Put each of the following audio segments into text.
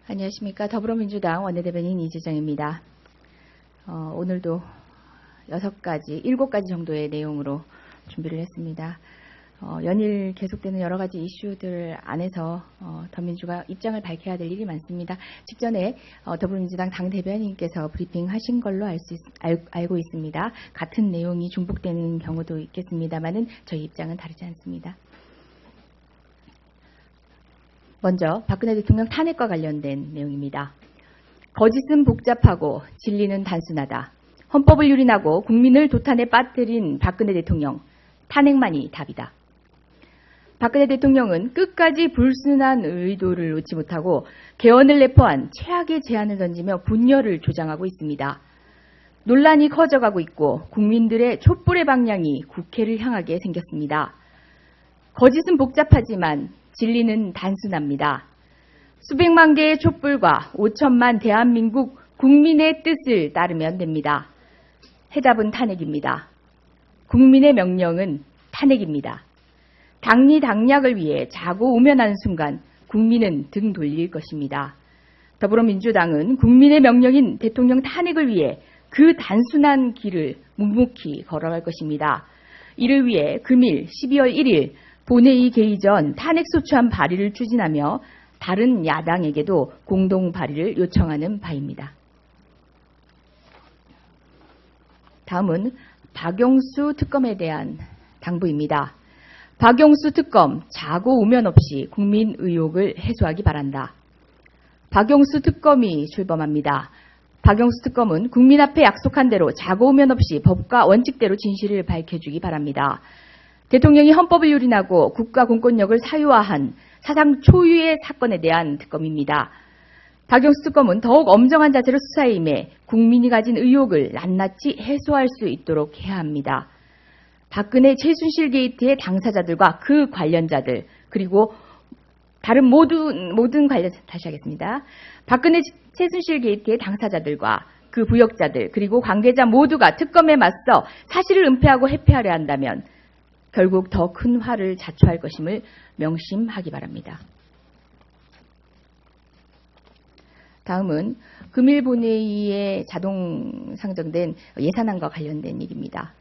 안녕하십니까. 더불어민주당 원내대변인 이재정입니다. 오늘도 7가지 정도의 내용으로 준비를 했습니다. 연일 계속되는 여러 가지 이슈들 안에서 더민주가 입장을 밝혀야 될 일이 많습니다. 직전에 더불어민주당 당대변인께서 브리핑하신 걸로 알고 있습니다. 같은 내용이 중복되는 경우도 있겠습니다만은 저희 입장은 다르지 않습니다. 먼저 박근혜 대통령 탄핵과 관련된 내용입니다. 거짓은 복잡하고 진리는 단순하다. 헌법을 유린하고 국민을 도탄에 빠뜨린 박근혜 대통령, 탄핵만이 답이다. 박근혜 대통령은 끝까지 불순한 의도를 놓지 못하고 개헌을 내포한 최악의 제안을 던지며 분열을 조장하고 있습니다. 논란이 커져가고 있고 국민들의 촛불의 방향이 국회를 향하게 생겼습니다. 거짓은 복잡하지만 진리는 단순합니다. 수백만 개의 촛불과 5천만 대한민국 국민의 뜻을 따르면 됩니다. 해답은 탄핵입니다. 국민의 명령은 탄핵입니다. 당리당략을 위해 자고 우면하는 순간 국민은 등 돌릴 것입니다. 더불어민주당은 국민의 명령인 대통령 탄핵을 위해 그 단순한 길을 묵묵히 걸어갈 것입니다. 이를 위해 금일 12월 1일 본회의 개의 전 탄핵소추안 발의를 추진하며 다른 야당에게도 공동 발의를 요청하는 바입니다. 다음은 박영수 특검에 대한 당부입니다. 박영수 특검 자고 우면 없이 국민 의혹을 해소하기 바란다. 박영수 특검이 출범합니다. 박영수 특검은 국민 앞에 약속한 대로 자고 우면 없이 법과 원칙대로 진실을 밝혀주기 바랍니다. 대통령이 헌법을 유린하고 국가 공권력을 사유화한 사상 초유의 사건에 대한 특검입니다. 박영수 특검은 더욱 엄정한 자세로 수사에 임해 국민이 가진 의혹을 낱낱이 해소할 수 있도록 해야 합니다. 박근혜 최순실 게이트의 당사자들과 그 관련자들 그리고 다른 모든 관련자 다시 하겠습니다. 박근혜 최순실 게이트의 당사자들과 그 부역자들 그리고 관계자 모두가 특검에 맞서 사실을 은폐하고 회피하려 한다면 결국 더 큰 화를 자초할 것임을 명심하기 바랍니다. 다음은 금일 본회의에 자동 상정된 예산안과 관련된 일입니다.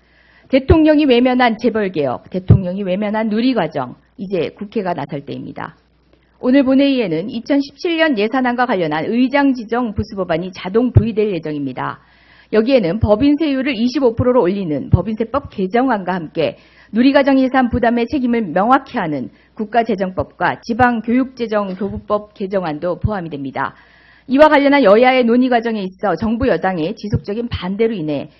대통령이 외면한 재벌개혁, 대통령이 외면한 누리과정, 이제 국회가 나설 때입니다. 오늘 본회의에는 2017년 예산안과 관련한 의장 지정 부수법안이 자동 부의될 예정입니다. 여기에는 법인세율을 25%로 올리는 법인세법 개정안과 함께 누리과정 예산 부담의 책임을 명확히 하는 국가재정법과 지방교육재정교부법 개정안도 포함이 됩니다. 이와 관련한 여야의 논의 과정에 있어 정부 여당의 지속적인 반대로 인해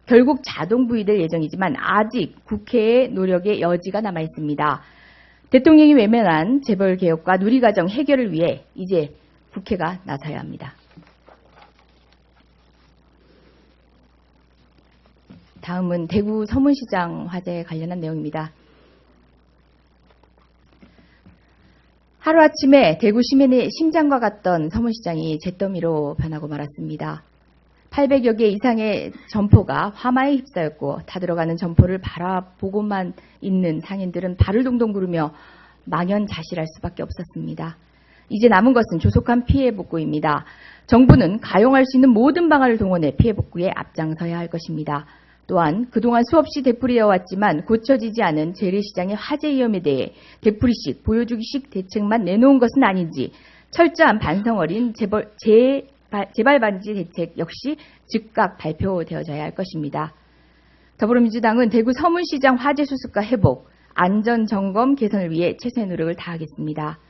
결국 자동 부의될 예정이지만 아직 국회의 노력의 여지가 남아 있습니다. 대통령이 외면한 재벌개혁과 누리과정 해결을 위해 이제 국회가 나서야 합니다. 다음은 대구 서문시장 화재에 관련한 내용입니다. 하루아침에 대구 시민의 심장과 같던 서문시장이 잿더미로 변하고 말았습니다. 800여 개 이상의 점포가 화마에 휩싸였고 타들어가는 점포를 바라보고만 있는 상인들은 발을 동동 구르며 망연자실할 수밖에 없었습니다. 이제 남은 것은 조속한 피해 복구입니다. 정부는 가용할 수 있는 모든 방안을 동원해 피해 복구에 앞장서야 할 것입니다. 또한 그동안 수없이 되풀이되어 왔지만 고쳐지지 않은 재래시장의 화재 위험에 대해 되풀이식, 보여주기식 대책만 내놓은 것은 아닌지 철저한 반성 어린 재발방지 대책 역시 즉각 발표되어져야 할 것입니다. 더불어민주당은 대구 서문시장 화재 수습과 회복, 안전점검 개선을 위해 최선의 노력을 다하겠습니다.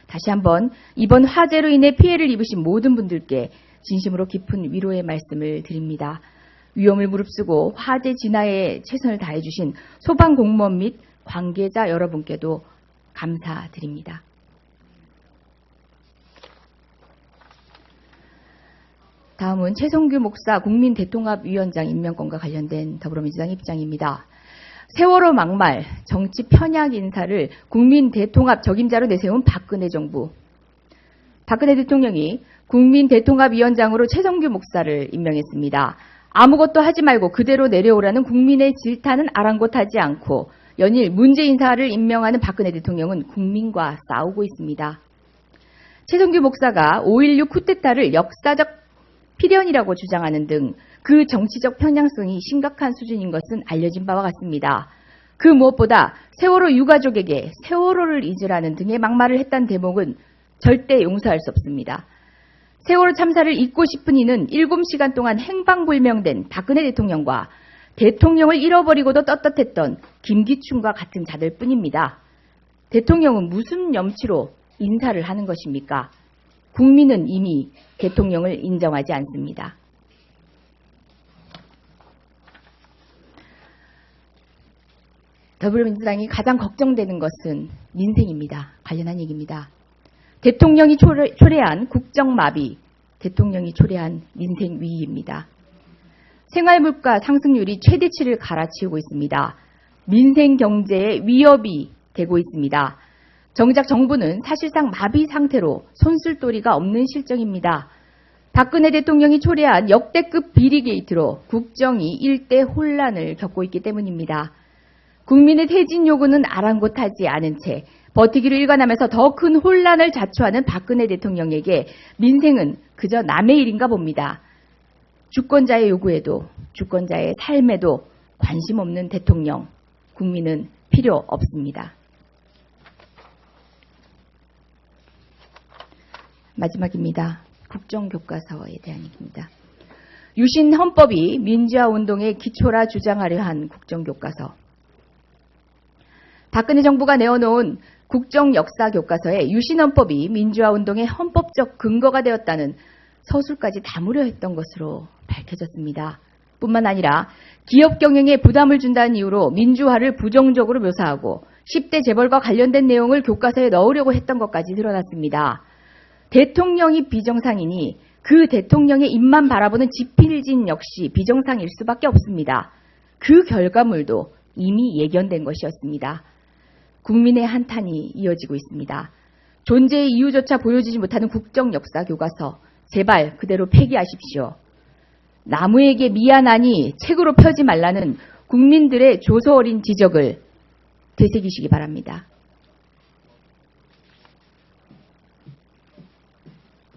다시 한번 이번 화재로 인해 피해를 입으신 모든 분들께 진심으로 깊은 위로의 말씀을 드립니다. 위험을 무릅쓰고 화재 진화에 최선을 다해주신 소방공무원 및 관계자 여러분께도 감사드립니다. 다음은 최성규 목사 국민대통합위원장 임명권과 관련된 더불어민주당 입장입니다. 세월호 막말, 정치 편향 인사를 국민대통합 적임자로 내세운 박근혜 정부. 박근혜 대통령이 국민대통합위원장으로 최성규 목사를 임명했습니다. 아무것도 하지 말고 그대로 내려오라는 국민의 질타는 아랑곳하지 않고 연일 문제 인사를 임명하는 박근혜 대통령은 국민과 싸우고 있습니다. 최성규 목사가 5.16 쿠데타를 역사적 필연이라고 주장하는 등 그 정치적 편향성이 심각한 수준인 것은 알려진 바와 같습니다. 그 무엇보다 세월호 유가족에게 세월호를 잊으라는 등의 막말을 했다는 대목은 절대 용서할 수 없습니다. 세월호 참사를 잊고 싶은 이는 7시간 동안 행방불명된 박근혜 대통령과 대통령을 잃어버리고도 떳떳했던 김기춘과 같은 자들 뿐입니다. 대통령은 무슨 염치로 인사를 하는 것입니까? 국민은 이미 대통령을 인정하지 않습니다. 더불어민주당이 가장 걱정되는 것은 민생입니다. 관련한 얘기입니다. 대통령이 초래한 국정마비, 대통령이 초래한 민생위기입니다. 생활물가 상승률이 최대치를 갈아치우고 있습니다. 민생 경제에 위협이 되고 있습니다. 정작 정부는 사실상 마비 상태로 손쓸도리가 없는 실정입니다. 박근혜 대통령이 초래한 역대급 비리 게이트로 국정이 일대 혼란을 겪고 있기 때문입니다. 국민의 퇴진 요구는 아랑곳하지 않은 채 버티기로 일관하면서 더 큰 혼란을 자초하는 박근혜 대통령에게 민생은 그저 남의 일인가 봅니다. 주권자의 요구에도 주권자의 삶에도 관심 없는 대통령, 국민은 필요 없습니다. 마지막입니다. 국정교과서에 대한 얘기입니다. 유신 헌법이 민주화 운동의 기초라 주장하려 한 국정교과서. 박근혜 정부가 내어놓은 국정역사교과서에 유신헌법이 민주화 운동의 헌법적 근거가 되었다는 서술까지 담으려 했던 것으로 밝혀졌습니다. 뿐만 아니라 기업 경영에 부담을 준다는 이유로 민주화를 부정적으로 묘사하고 10대 재벌과 관련된 내용을 교과서에 넣으려고 했던 것까지 드러났습니다. 대통령이 비정상이니 그 대통령의 입만 바라보는 지필진 역시 비정상일 수밖에 없습니다. 그 결과물도 이미 예견된 것이었습니다. 국민의 한탄이 이어지고 있습니다. 존재의 이유조차 보여주지 못하는 국정역사교과서, 제발 그대로 폐기하십시오. 나무에게 미안하니 책으로 펴지 말라는 국민들의 조소 어린 지적을 되새기시기 바랍니다.